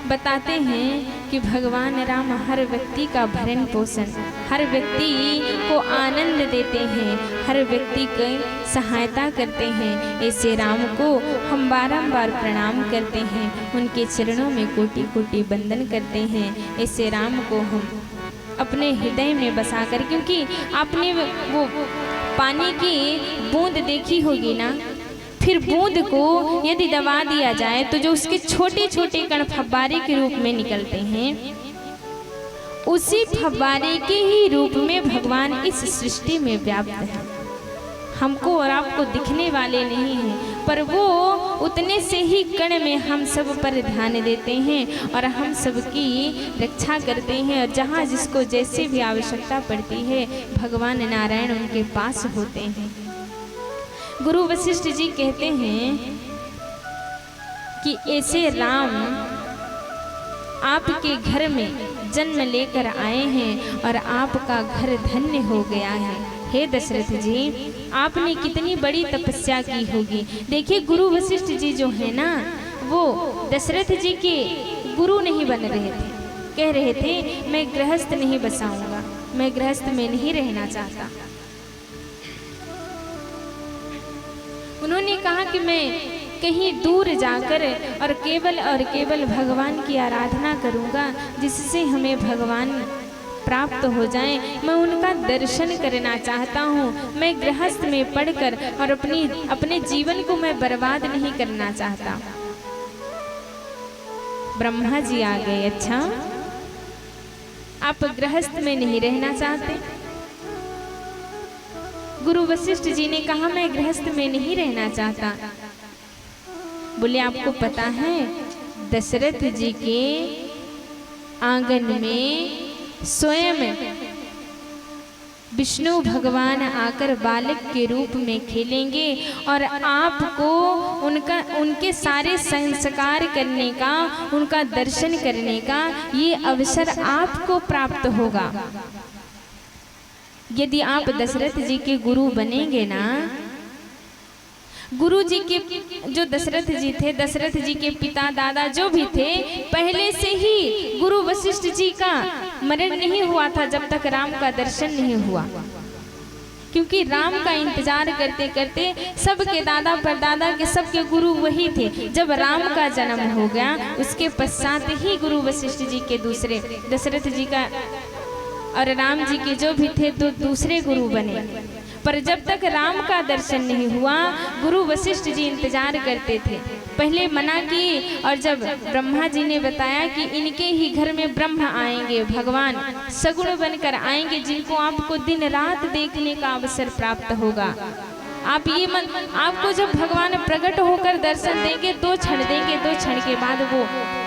बताते हैं कि भगवान राम हर व्यक्ति का भरण पोषण, हर व्यक्ति को आनंद देते हैं, हर व्यक्ति की सहायता करते हैं। ऐसे राम को हम बारंबार प्रणाम करते हैं, उनके चरणों में कोटि कोटि वंदन करते हैं। ऐसे राम को हम अपने हृदय में बसाकर, क्योंकि आपने वो पानी की बूंद देखी होगी ना, फिर बूंद को यदि दबा दिया जाए तो जो उसके छोटे छोटे कण फव्वारे के रूप में निकलते हैं, उसी फव्वारे के ही रूप में भगवान इस सृष्टि में व्याप्त है। हमको और आपको दिखने वाले नहीं हैं, पर वो उतने से ही कण में हम सब पर ध्यान देते हैं और हम सबकी रक्षा करते हैं। और जहाँ जिसको जैसे भी आवश्यकता पड़ती है, भगवान नारायण उनके पास होते हैं। गुरु वशिष्ठ जी कहते हैं कि ऐसे राम आपके घर में जन्म लेकर आए हैं और आपका घर धन्य हो गया है। हे दशरथ जी, आपने कितनी बड़ी तपस्या की होगी। देखिए, गुरु वशिष्ठ जी जो है ना, वो दशरथ जी के गुरु नहीं बन रहे थे। कह रहे थे मैं गृहस्थ नहीं बसाऊंगा, मैं गृहस्थ में नहीं रहना चाहता। उन्होंने कहा कि मैं कहीं दूर जाकर और केवल भगवान की आराधना करूंगा, जिससे हमें भगवान प्राप्त हो जाए। मैं उनका दर्शन करना चाहता हूँ। मैं गृहस्थ में पढ़कर और अपने जीवन को मैं बर्बाद नहीं करना चाहता। ब्रह्मा जी आ गए, अच्छा आप गृहस्थ में नहीं रहना चाहते? गुरु वशिष्ठ जी ने कहा मैं गृहस्थ में नहीं रहना चाहता। बोले आपको पता है, दशरथ जी के आंगन में स्वयं विष्णु भगवान आकर बालक के रूप में खेलेंगे और आपको उनके सारे संस्कार करने का, उनका दर्शन करने का ये अवसर आपको प्राप्त होगा। यदि आप दशरथ जी के गुरु बनेंगे ना, गुरु जी के जो दशरथ जी थे, दशरथ जी के पिता दादा जो भी थे, पहले से ही गुरु वशिष्ठ जी का मरण नहीं हुआ था जब तक राम का दर्शन नहीं हुआ। क्योंकि राम का इंतजार करते करते सबके दादा परदादा के सबके गुरु वही थे। जब राम का जन्म हो गया, उसके पश्चात ही गुरु वशिष्ठ जी के दूसरे, दशरथ जी का और राम जी के जो भी थे तो दूसरे गुरु बने। पर जब तक राम का दर्शन नहीं हुआ, गुरु वशिष्ठ जी इंतजार करते थे। पहले मना की, और जब ब्रह्मा जी ने बताया कि इनके ही घर में ब्रह्मा आएंगे, भगवान सगुण बनकर आएंगे, जिनको आपको दिन रात देखने का अवसर प्राप्त होगा। आप ये मन, आपको जब भगवान प्रकट होकर दर्शन देंगे, 2 क्षण देंगे, 2 क्षण के बाद वो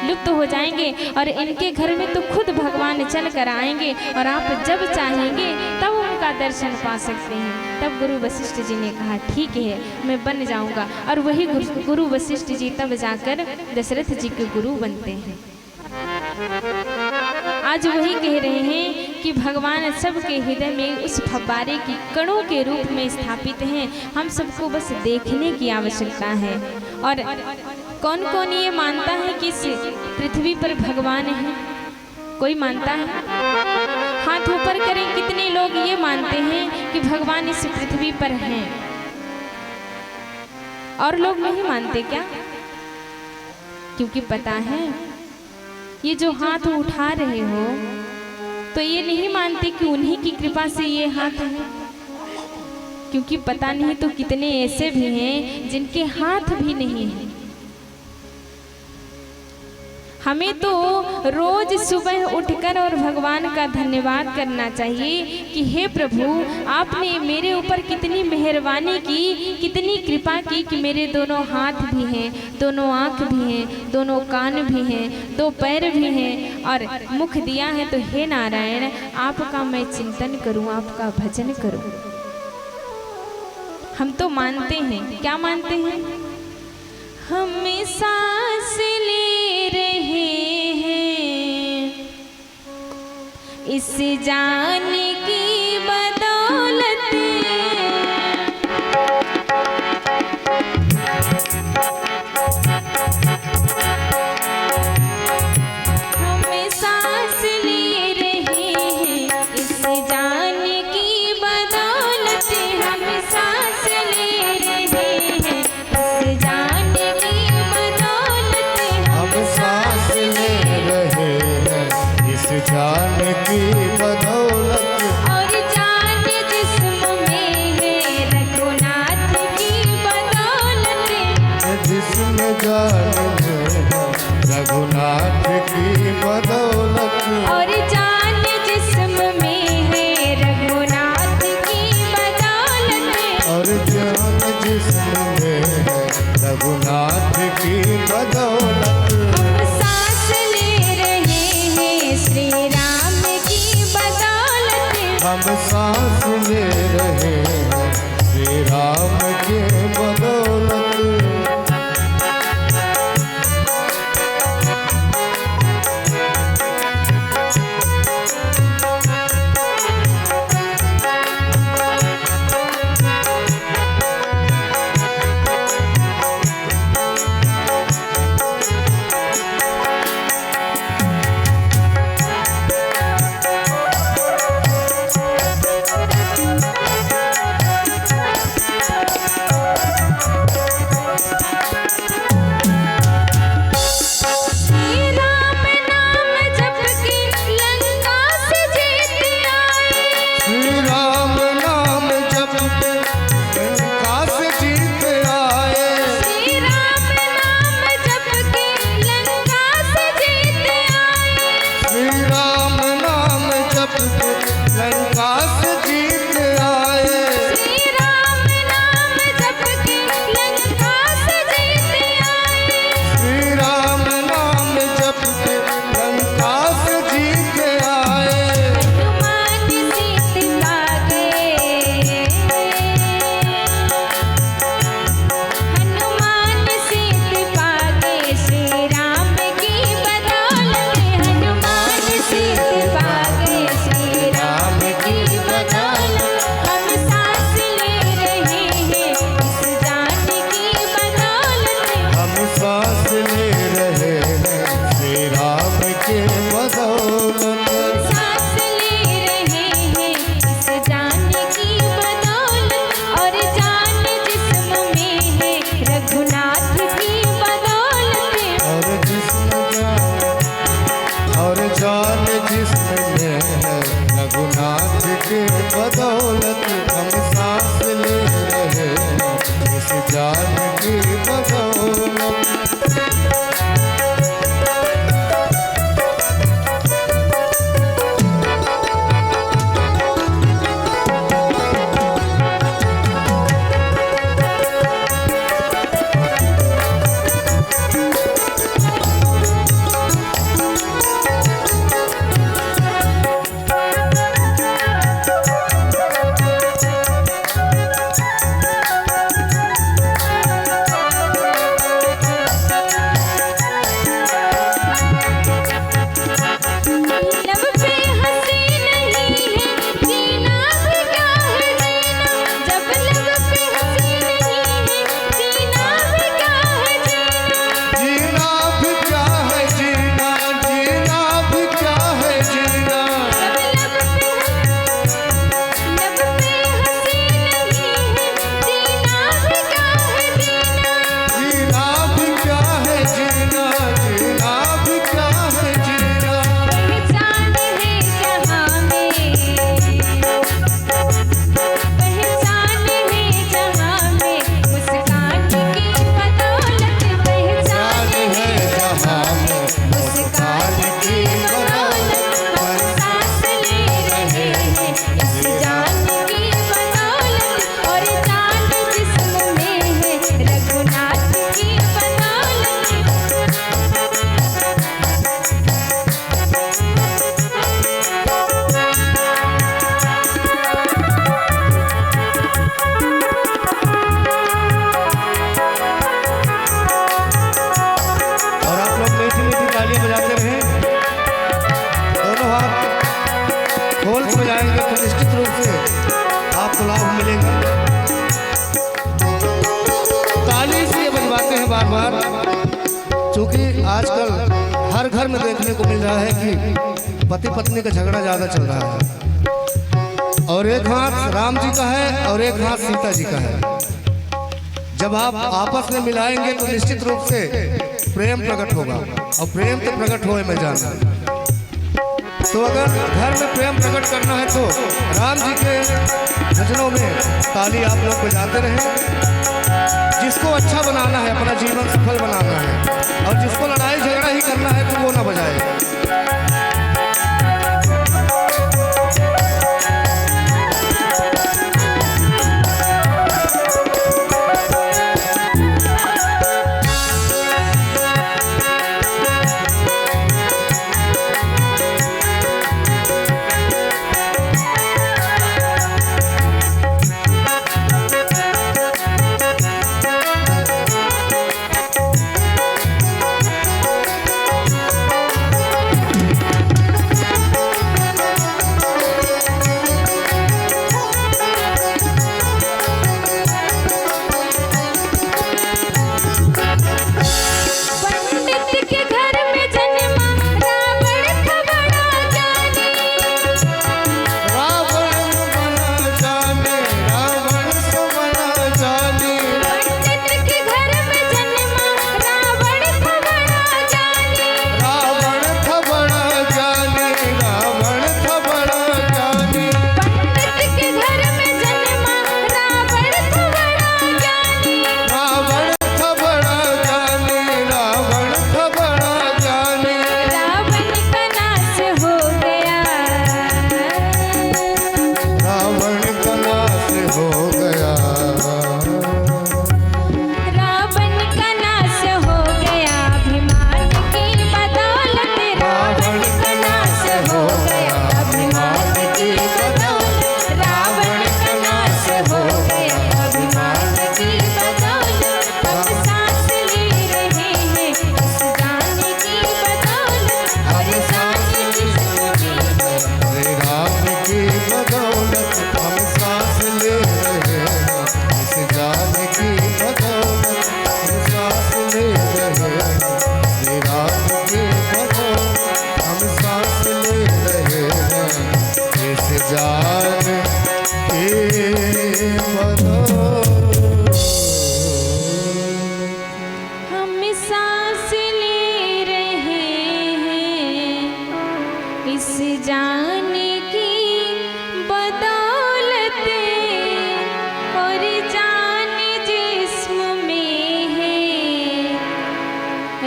लुप्त हो जाएंगे और इनके घर में तो खुद भगवान चल कर आएंगे और आप जब चाहेंगे तब उनका दर्शन पा सकते हैं। तब गुरु वशिष्ठ जी ने कहा ठीक है, मैं बन जाऊंगा। और वही गुरु वशिष्ठ जी तब जाकर दशरथ जी के गुरु बनते हैं। आज वही कह रहे हैं कि भगवान सबके हृदय में उस फव्वारे की कणों के रूप में स्थापित हैं। हम सबको बस देखने की आवश्यकता है। और कौन कौन ये मानता है कि इस पृथ्वी पर भगवान है? कोई मानता है? हाथ ऊपर करें, कितने लोग ये मानते हैं कि भगवान इस पृथ्वी पर हैं? और लोग नहीं मानते क्या? क्योंकि पता है, ये जो हाथ उठा रहे हो तो ये नहीं मानते कि उन्हीं की कृपा से ये हाथ है। क्योंकि पता नहीं तो कितने ऐसे भी हैं जिनके हाथ भी नहीं है। हमें तो रोज सुबह उठकर और भगवान का धन्यवाद करना चाहिए कि हे प्रभु, आपने मेरे ऊपर कितनी मेहरबानी की, कितनी कृपा की कि मेरे दोनों हाथ भी हैं, दोनों आँख भी हैं, दोनों कान भी हैं, 2 पैर भी हैं और मुख दिया है। तो हे नारायण, आपका मैं चिंतन करूं, आपका भजन करूं। हम तो मानते हैं, क्या मानते हैं? हम सांस ले रहे हैं इस जान की बदौलत, रघुनाथ की बदौलत। और जान जिस्म में है रघुनाथ की बदौलत। और जान जिस्म में है रघुनाथ की बदौलत। हम सांस ले रहे हैं श्री राम की बदौलत। हम सांस ले रहे हैं श्री राम के बदौलत। बदौलत हम सांस ले रहे हैं इस जान की बदौलत। क्योंकि आजकल हर घर में देखने को मिल रहा है कि पति पत्नी का झगड़ा ज़्यादा चल रहा है और एक हाथ राम जी का है और एक हाथ सीता जी का है। जब आप आपस में मिलाएंगे तो निश्चित रूप से प्रेम प्रकट होगा और प्रेम तो प्रकट होए में जाना। तो अगर घर में प्रेम प्रकट करना है तो राम जी के भजनों में ताली आप लोग बजाते रहें। जिसको अच्छा बनाना है, अपना जीवन सफल बनाना है और जिसको लड़ाई झगड़ा ही करना है तो वो ना बजाए।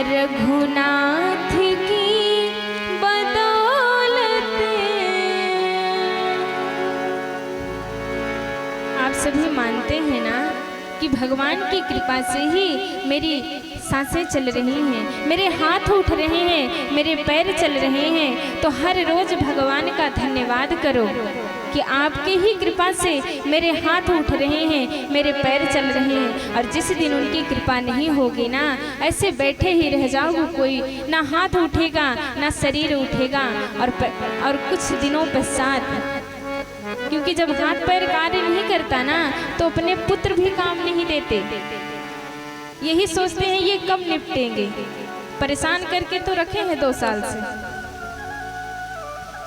रघुनाथ की बदौलत। आप सभी मानते हैं ना कि भगवान की कृपा से ही मेरी सांसें चल रही हैं, मेरे हाथ उठ रहे हैं, मेरे पैर चल रहे हैं। तो हर रोज भगवान का धन्यवाद करो कि आपकी ही कृपा से मेरे हाथ उठ रहे हैं, मेरे पैर चल रहे हैं। और जिस दिन उनकी कृपा नहीं होगी ना, ऐसे बैठे ही रह जाओगे, कोई ना हाथ उठेगा ना शरीर उठेगा। और कुछ दिनों पश्चात, क्योंकि जब हाथ पैर कार्य नहीं करता ना तो अपने पुत्र भी काम नहीं देते। यही सोचते हैं ये कब निपटेंगे, परेशान करके तो रखे हैं 2 साल से।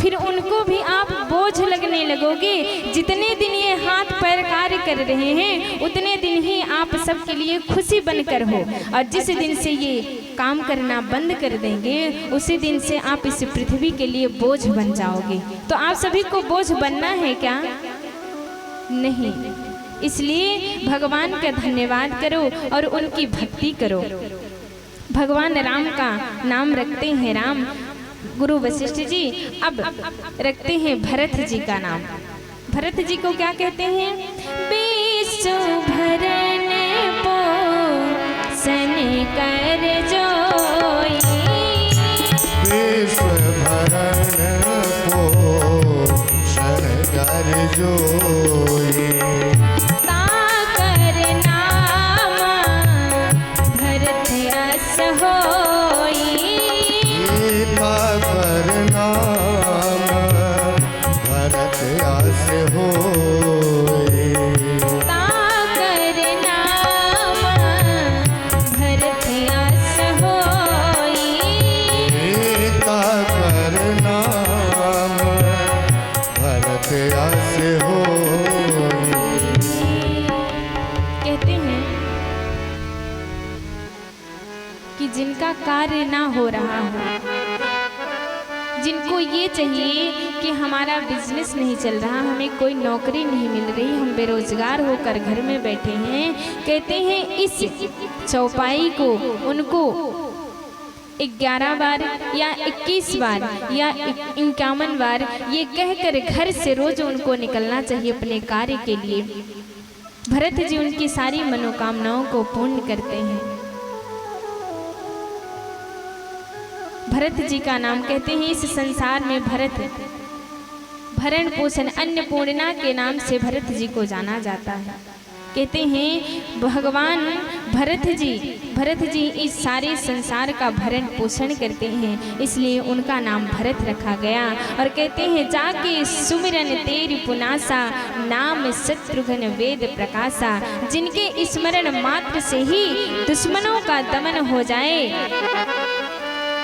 फिर उनको भी आप बोझ लगने लगोगे। जितने दिन ये हाथ पैर कार्य कर रहे हैं उतने दिन ही आप सबके लिए खुशी बनकर हो। और जिस दिन से ये काम करना बंद कर देंगे उसी दिन से आप इस पृथ्वी के लिए बोझ बन जाओगे। तो आप सभी को बोझ बनना है क्या? नहीं। इसलिए भगवान का धन्यवाद करो और उनकी भक्ति करो। भगवान राम का नाम रखते हैं राम, गुरु वशिष्ठ जी अब रखते हैं भरत जी का नाम। भरत जी को क्या कहते हैं? विश्व भरन पोषण कर जोई, विश्व भरन पोषण कर जोई, ताकर नाम भरत अस होई, ताकर नाम भरत अस होई, ताकर नाम भरत अस होई, ताकर नाम भरत अस होई। कहते हैं कि जिनका कार्य ना हो रहा हो, जिनको ये चाहिए कि हमारा बिजनेस नहीं चल रहा, हमें कोई नौकरी नहीं मिल रही, हम बेरोजगार होकर घर में बैठे हैं, कहते हैं इस चौपाई को उनको 11 बार या 21 बार या 51 बार ये कहकर घर से रोज उनको निकलना चाहिए अपने कार्य के लिए। भरत जी उनकी सारी मनोकामनाओं को पूर्ण करते हैं। भरत जी का नाम कहते हैं इस संसार में भरत भरण पोषण अन्नपूर्णा के नाम से भरत जी को जाना जाता है। कहते हैं भगवान भरत जी इस सारे संसार का भरण पोषण करते हैं, इसलिए उनका नाम भरत रखा गया। और कहते हैं जाके सुमिरन तेरी पुनासा, नाम शत्रुघ्न वेद प्रकाशा। जिनके स्मरण मात्र से ही दुश्मनों का दमन हो जाए,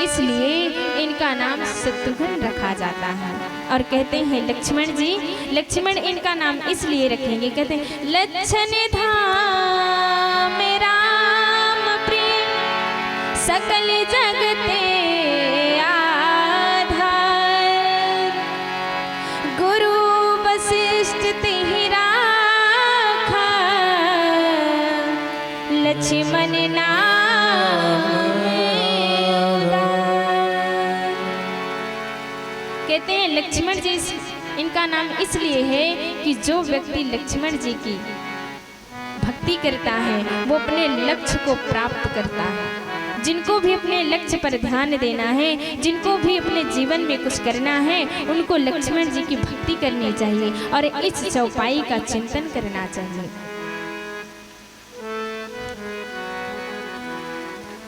इसलिए इनका नाम शत्रुघ्न रखा जाता है। और कहते हैं लक्ष्मण इनका नाम इसलिए रखेंगे, कहते हैं लक्षण धाम राम प्रिय, सकल जगते आधार। गुरु वशिष्ठ तिहि राखा, लक्ष्मण नाम। कहते हैं लक्ष्मण जी इनका नाम इसलिए है कि जो व्यक्ति लक्ष्मण जी की भक्ति करता है वो अपने लक्ष्य को प्राप्त करता है। जिनको भी अपने लक्ष्य पर ध्यान देना है, जिनको भी अपने जीवन में कुछ करना है, उनको लक्ष्मण जी की भक्ति करनी चाहिए और इस चौपाई का चिंतन करना चाहिए।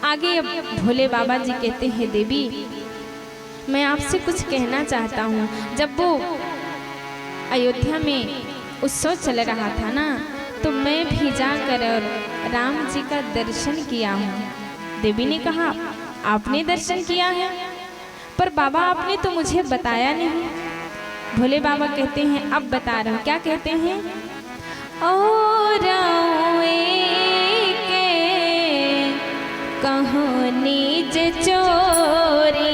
आगे अब भोले बाबा जी कहते हैं देवी मैं आपसे कुछ कहना चाहता हूँ। जब वो अयोध्या में उत्सव चल रहा था ना, तो मैं भी जाकर और राम जी का दर्शन किया हूँ। देवी ने कहा आपने दर्शन किया है, पर बाबा आपने तो मुझे बताया नहीं। भोले बाबा कहते हैं अब बता रहा हूँ। क्या कहते हैं? और कहो निज चोरी,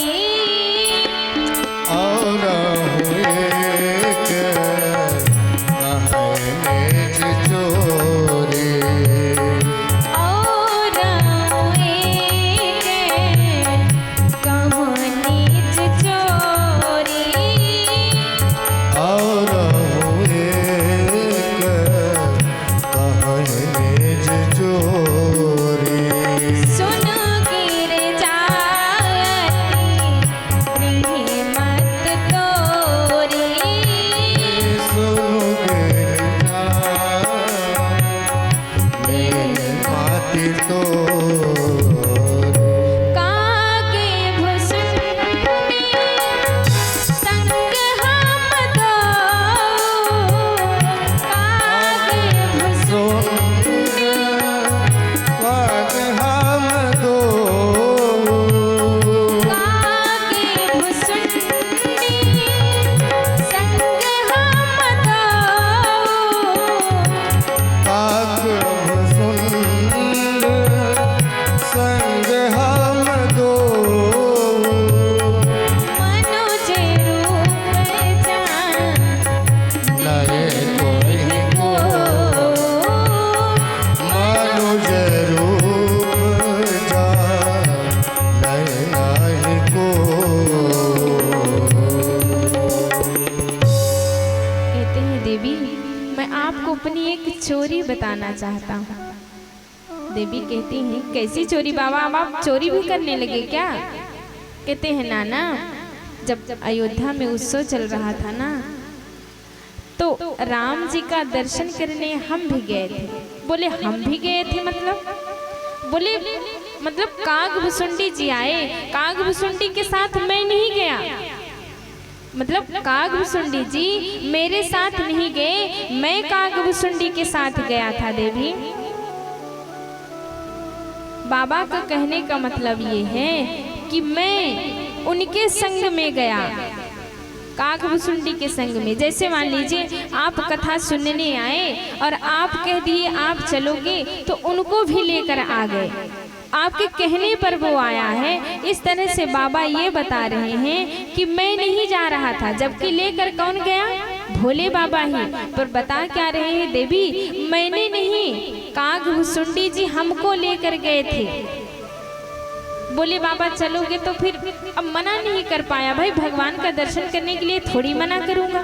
चोरी बताना चाहता हूँ। देवी कहती हैं कैसी चोरी बाबा, अब आप चोरी भी करने लगे क्या? कहते हैं नाना जब अयोध्या में उत्सव चल रहा था ना, तो राम जी का दर्शन करने हम भी गए थे। बोले हम भी गए थे बोले मतलब कागभुसुंडी जी आए, कागभुसुंडी के साथ मैं नहीं गया। मतलब कागभुसुंडी जी मेरे साथ नहीं गए, मैं कागभुसुंडी के साथ गया था। देवी बाबा का कहने का मतलब ये है कि मैं उनके संग में गया, कागभुसुंडी के संग में। जैसे मान लीजिए आप कथा सुनने आए और आप कह दिए आप चलोगे, तो उनको भी लेकर आ गए, आपके कहने पर वो आया है। इस तरह से बाबा ये बता रहे हैं कि मैं नहीं जा रहा था, जबकि लेकर कौन गया? भोले बाबा ही। पर बता क्या रहे हैं देवी, मैंने नहीं, कागभुसुंडी जी हमको लेकर गए थे। बोले बाबा चलोगे तो फिर अब मना नहीं कर पाया, भाई भगवान का दर्शन करने के लिए थोड़ी मना करूंगा।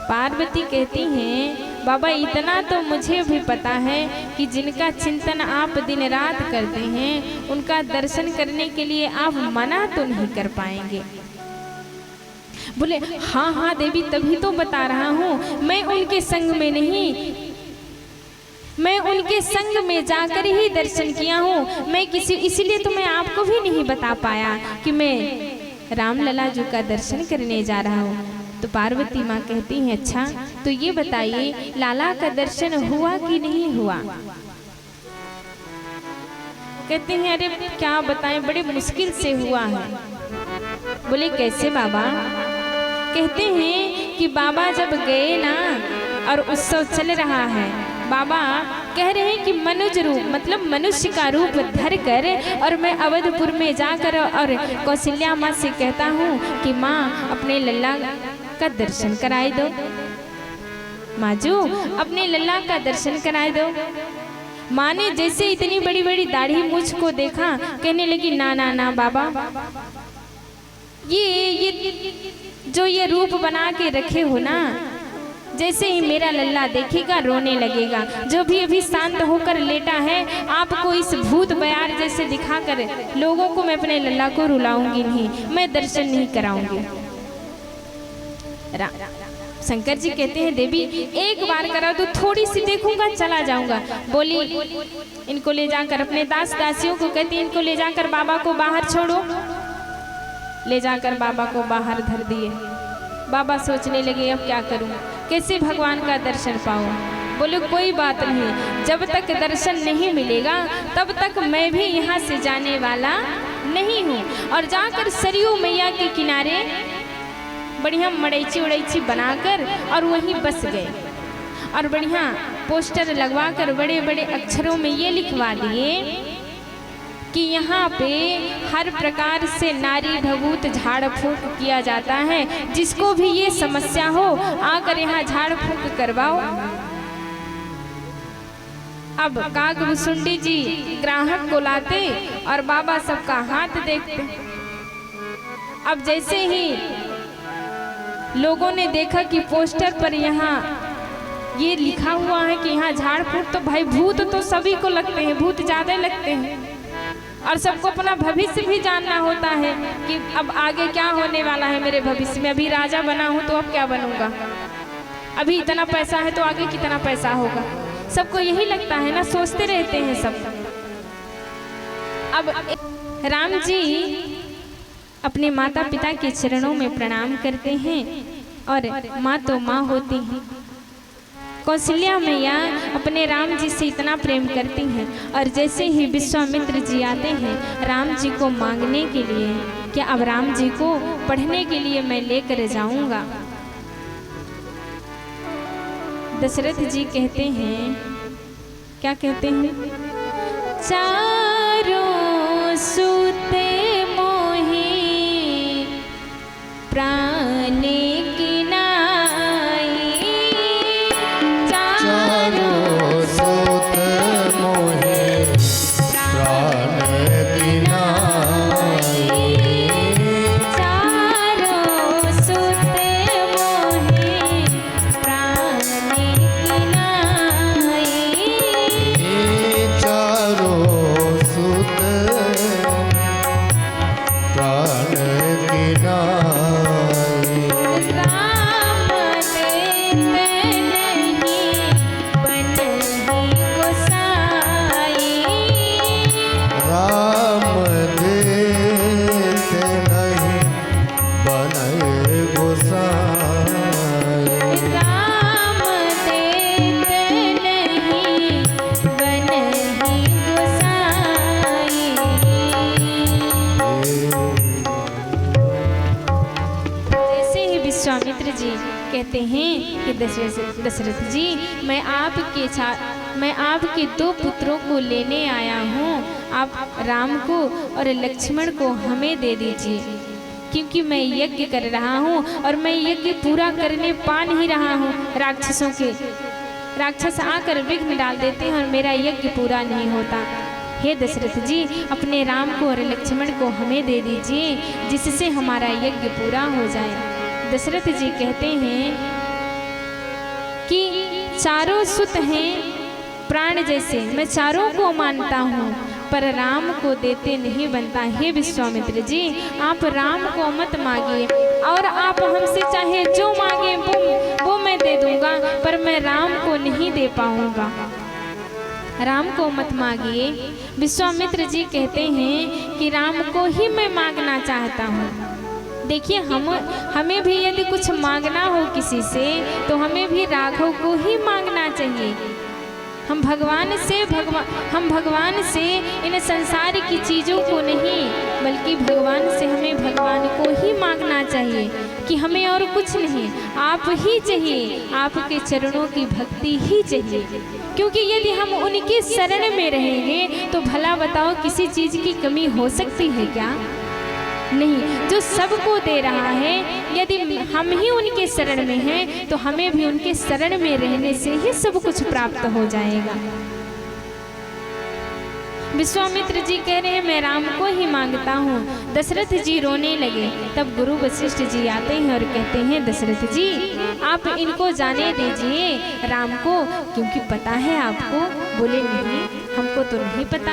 पार्वती कहती हैं बाबा इतना तो मुझे भी पता है कि जिनका चिंतन आप दिन रात करते हैं उनका दर्शन करने के लिए आप मना तो नहीं कर पाएंगे। बोले हाँ हाँ देवी तभी तो बता रहा हूँ, मैं उनके संग में नहीं, मैं उनके संग में जाकर ही दर्शन किया हूँ। मैं इसीलिए तो मैं आपको भी नहीं बता पाया कि मैं रामलला जी का दर्शन करने जा रहा हूँ। तो पार्वती माँ कहती हैं अच्छा तो ये बताइए लाला का दर्शन हुआ कि नहीं हुआ। कहते हैं अरे क्या बताएं बड़े मुश्किल से हुआ है। बोले कैसे बाबा। कहते हैं कि बाबा जब गए ना और उत्सव चल रहा है, बाबा कह रहे हैं कि मनुष्य रूप मतलब मनुष्य का रूप धर कर और मैं अवधपुर में जाकर और कौशल्या माँ से कहता हूँ कि माँ अपने लल्ला का दर्शन कराए दो, माजू अपने लल्ला का दर्शन कराए दो। माँ ने जैसे इतनी बड़ी बड़ी दाढ़ी मूछ को देखा कहने लगी ना ना ना बाबा, ये जो ये रूप बना के रखे हो ना, जैसे ही मेरा लल्ला देखेगा रोने लगेगा। जो भी अभी शांत होकर लेटा है आपको इस भूत बयार जैसे दिखाकर लोगों को मैं अपने लल्ला को रुलाऊंगी नहीं, मैं दर्शन नहीं कराऊंगी। शंकर जी कहते हैं देवी एक बार करा तो थोड़ी सी देखूंगा चला जाऊंगा। बोली इनको ले जाकर अपने दास दासियों को कहती इनको ले जाकर बाबा को बाहर छोड़ो। ले जाकर बाबा को बाहर धर दिए। बाबा सोचने लगे अब क्या करूं, कैसे भगवान का दर्शन पाऊं। बोले कोई बात नहीं, जब तक दर्शन नहीं मिलेगा तब तक मैं भी यहाँ से जाने वाला नहीं हूँ। और जाकर सरयू मैया के किनारे बढ़िया मड़ैची उड़ैची बनाकर और वहीं बस गए और बढ़िया पोस्टर लगवाकर बड़े बड़े अक्षरों में ये लिखवा दिए कि यहाँ पे हर प्रकार से नारी भभूत झाड़ फूंक किया जाता है, जिसको भी ये समस्या हो आकर यहाँ झाड़ फूंक करवाओ। अब कागभुसुंडी जी ग्राहक को लाते और बाबा सबका हाथ देखते। अब जैसे ही लोगों ने देखा कि पोस्टर पर यहाँ ये लिखा हुआ है कि यहाँ झाड़ फूंक, तो भाई भूत तो सभी को लगते हैं, भूत ज्यादा लगते हैं और सबको अपना भविष्य भी जानना होता है कि अब आगे क्या होने वाला है मेरे भविष्य में। अभी राजा बना हूं तो अब क्या बनूंगा, अभी इतना पैसा है तो आगे कितना पैसा होगा, सबको यही लगता है ना, सोचते रहते हैं सब। अब राम जी अपने माता पिता के चरणों में प्रणाम करते हैं और माँ तो माँ होती है। कौशल्या मैया अपने राम जी से इतना प्रेम करती हैं और जैसे ही विश्वामित्र जी आते हैं राम जी को मांगने के लिए कि अब राम जी को पढ़ने के लिए मैं लेकर जाऊंगा। दशरथ जी कहते हैं, क्या कहते हैं, चारों सूते मोहे प्राण की नाई, चारों सूत मोहे प्राण की नाई, चारों सूत मोहे प्राण की नाई, चारों सूत प्राण की नाई, राम देते नहीं बनहि गोसाई, राम देते नहीं बनहि गोसाई, राम देते नहीं बनहि गोसाई। जैसे ही विश्वामित्र जी कहते हैं कि दशरथ जी मैं आपके दो पुत्रों को लेने आया हूँ, आप राम को और लक्ष्मण को हमें दे दीजिए, क्योंकि मैं यज्ञ कर रहा हूँ और मैं यज्ञ पूरा करने पा नहीं रहा हूँ। राक्षस आकर विघ्न डाल देते हैं और मेरा यज्ञ पूरा नहीं होता। हे दशरथ जी, अपने राम को और लक्ष्मण को हमें दे दीजिए, जिससे हमारा यज्ञ पूरा हो जाए। दशरथ जी कहते हैं कि चारों सुत हैं प्राण जैसे, मैं चारों को मानता हूँ, पर राम को देते नहीं बनता। हे विश्वामित्र जी, आप राम को मत मांगिए, और आप हमसे चाहे जो मांगे वो मैं दे दूंगा, पर मैं राम को नहीं दे पाऊंगा। राम को मत मांगिए। विश्वामित्र जी कहते हैं कि राम को ही मैं मांगना चाहता हूँ। देखिए, हमें भी यदि कुछ मांगना हो किसी से, तो हमें भी राघव को ही मांगना चाहिए। हम भगवान से इन संसार की चीज़ों को नहीं, बल्कि भगवान से हमें भगवान को ही मांगना चाहिए कि हमें और कुछ नहीं, आप ही चाहिए, आपके चरणों की भक्ति ही चाहिए। क्योंकि यदि हम उनके शरण में रहेंगे तो भला बताओ किसी चीज़ की कमी हो सकती है क्या? नहीं। जो सबको दे रहा है, यदि हम ही उनके शरण में हैं तो हमें भी उनके शरण में रहने से ही सब कुछ प्राप्त हो जाएगा। विश्वामित्र जी कह रहे हैं मैं राम को ही मांगता हूँ। दशरथ जी रोने लगे। तब गुरु वशिष्ठ जी आते हैं और कहते हैं दशरथ जी, आप इनको जाने दीजिए राम को, क्योंकि पता है आपको। बोले नहीं, हमको तो नहीं पता।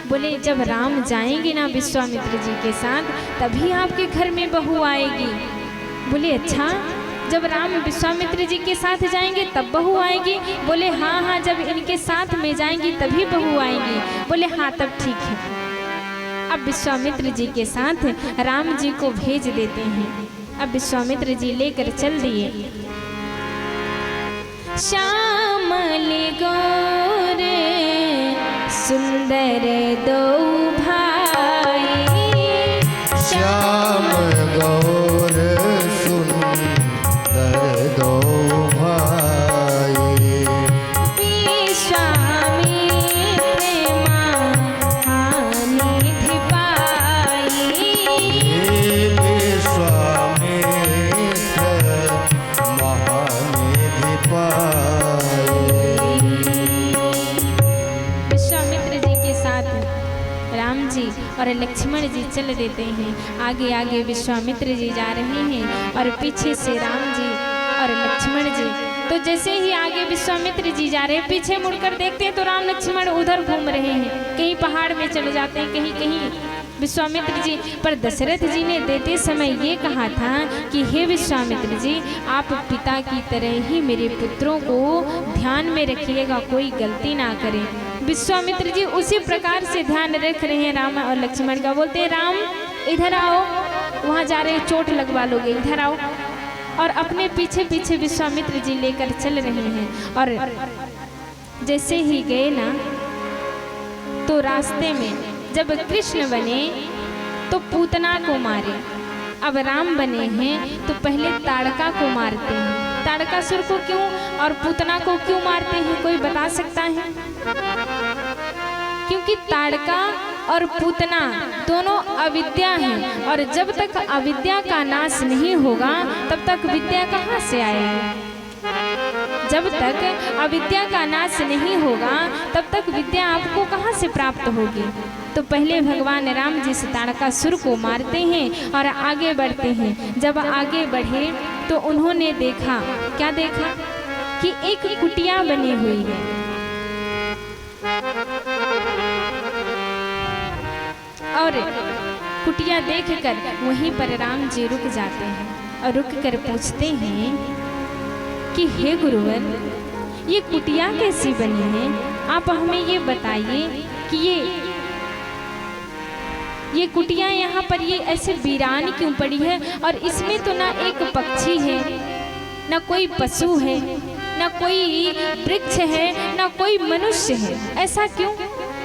बोले जब राम जाएंगे ना विश्वामित्र जी के साथ, तभी आपके घर में बहू आएगी। बोले अच्छा, जब राम विश्वामित्र जी के साथ जाएंगे तब बहू आएगी? बोले हाँ हाँ, जब इनके साथ में जाएंगी तभी बहू आएंगी। बोले हाँ, तब ठीक है। अब विश्वामित्र जी के साथ राम जी को भेज देते हैं। अब विश्वामित्र जी लेकर चल दिए। श्यामल गौर सुंदर दो भाई, श्याम गौर सुंदर दो भाई, विश्वामित्र महानिधि पाई, विश्वामित्र महानिधि पाई। विश्वामित्र जी के साथ राम जी और लक्ष्मण जी चल देते हैं। आगे आगे विश्वामित्र जी जा रहे हैं और पीछे से राम जी और लक्ष्मण जी। तो जैसे ही आगे विश्वामित्र जी जा रहे हैं, पीछे मुड़कर देखते हैं तो राम लक्ष्मण उधर घूम रहे हैं, कहीं पहाड़ में चले जाते हैं, कहीं कहीं विश्वामित्र जी। पर दशरथ जी ने देते समय ये कहा था कि हे विश्वामित्र जी, आप पिता की तरह ही मेरे पुत्रों को ध्यान में रखिएगा, कोई गलती ना करें। विश्वामित्र जी उसी प्रकार से ध्यान रख रहे हैं राम और लक्ष्मण का। बोलते हैं राम इधर आओ, वहाँ जा रहे चोट लगवा लोगे, इधर आओ। और अपने पीछे पीछे विश्वामित्र जी लेकर चल रहे हैं। और जैसे ही गए ना, तो रास्ते में जब कृष्ण बने तो पूतना को मारे। अब राम बने हैं तो पहले ताड़का को मारते हैं। ताड़कासुर को क्यों और पूतना को क्यों मारते हैं, कोई बता सकता है? क्योंकि ताड़का और पूतना दोनों अविद्या हैं, और जब तक अविद्या का नाश नहीं होगा तब तक विद्या कहाँ से आएगी? जब तक अविद्या का नाश नहीं होगा तब तक विद्या आपको कहाँ से प्राप्त होगी? तो पहले भगवान राम जी से ताड़कासुर को मारते हैं और आगे बढ़ते हैं। जब आगे बढ़े तो उन्होंने देखा, क्या देखा? कि एक कुटिया बनी हुई है। और कुटिया देखकर वहीं पर राम जी रुक जाते हैं और रुक कर पूछते हैं कि हे गुरुवर, ये कुटिया कैसी बनी है? आप हमें ये बताइए कि ये कुटिया यहाँ पर ये ऐसे वीरान क्यों पड़ी है, और इसमें तो ना एक पक्षी है, ना कोई पशु है, ना कोई वृक्ष है, ना कोई मनुष्य है, ऐसा क्यों?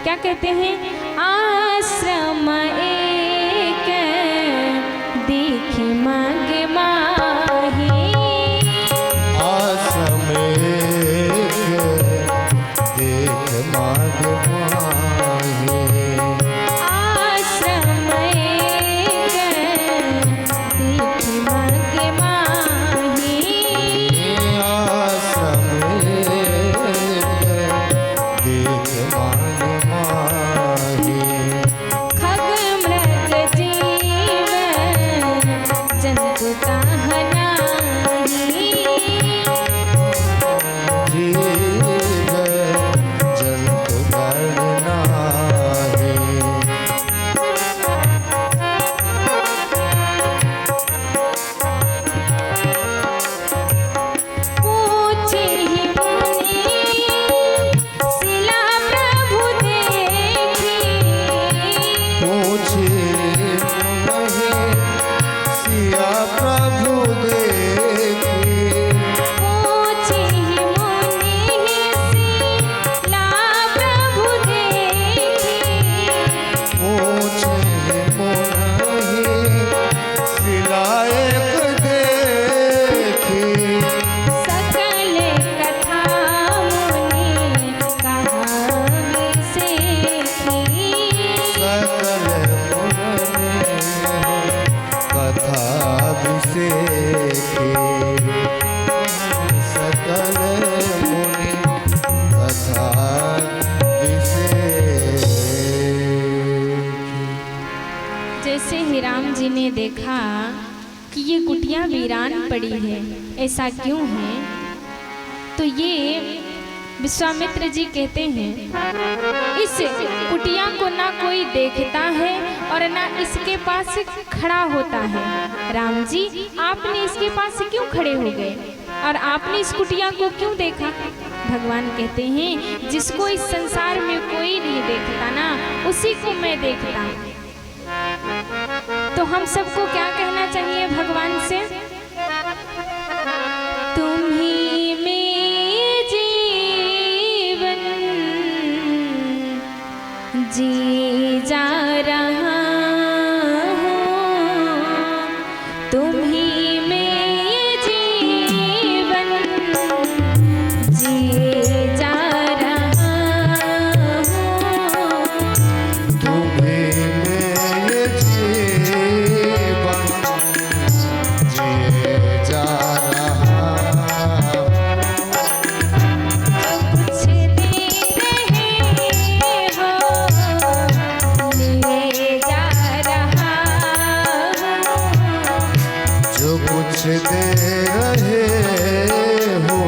क्या कहते हैं? आश्रम एक देखी मांगे माही, आश्रम एक देख मांग माही, आश्रम एक देखी मांगे माही, आश्रम एक देख मांग माही। जैसे ही राम जी ने देखा कि ये कुटिया वीरान पड़ी है, ऐसा क्यों है? तो ये विश्वामित्र जी कहते हैं, इस कुटिया को ना कोई देखता है और ना इसके पास खड़ा होता है। राम जी, आपने इसके पास क्यों खड़े हो गए और आपने इस कुटिया को क्यों देखा? भगवान कहते हैं, जिसको इस संसार में कोई नहीं देखता ना, उसी को मैं देखता हूँ। तो हम सबको क्या कहना चाहिए भगवान से? तुम ही में जीवन जी जा रहा हूँ, तुम ही में जीवन जी जा रहा हूँ, तुम्हें मेरे जीवन जिए जा रहा कुछ दे रहे हो लिए जा रहा हूँ, जो कुछ दे रहे हो